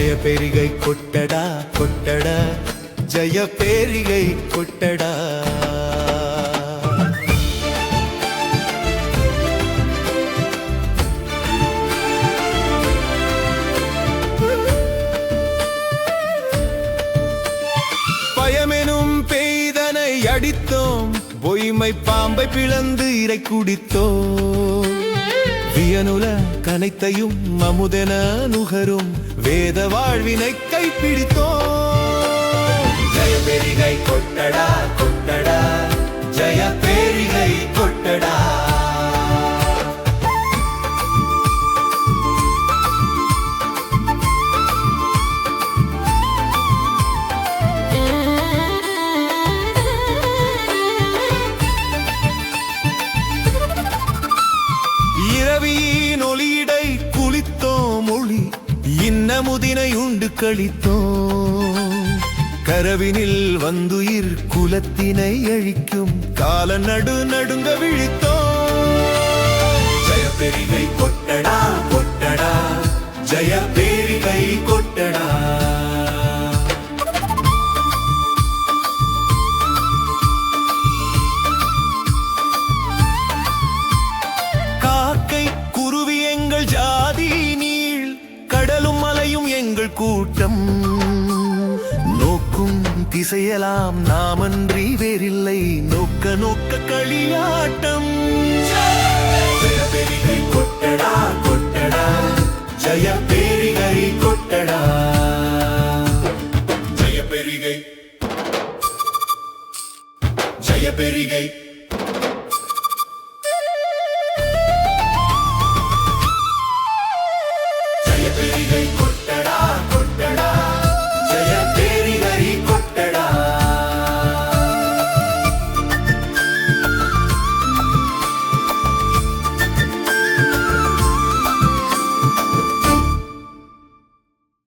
ஜய பெரிகை கொட்டடா கொட்டடா ஜய பெரிகை கொட்டடா. பயமெனும் பெய்தனை அடித்தோம், பொய்மை பாம்பை பிளந்து இறை குடித்தோம். வியனுல கனைத்தையும் அமுதென நுகரும் வேத வாழ்வினை கைப்பிடித்தோம். ஜய பெரிகை கொட்டடா கொட்டடா ஜய பெரிகை கொட்டடா. இரவியின் ஒளியிடை குளித்தோம், ஒளி இன்னமுதினை உண்டு கழித்தோம். கரவினில் வந்துயிர் குலத்தினை அழிக்கும் கால நடு நடுங்க விழித்தோம். ஜய பெரிகை கொட்டடா கொட்டடா ஜய பெரிகை கொட்டடா. காக்கை குருவி எங்கள் ஜாதி நீள், கடலும் மலையும் எங்கள் கூட்டம். நோக்கும் திசையெல்லாம் நாமன்றி வேறில்லை, நோக்க நோக்க களியாட்டம். ஜய பெரிகை கொட்டடா கொட்டடா ஜய பெரிகை கொட்டடா. ஜய பெரிகை ஜய பெரிகை ஜய பெரிகை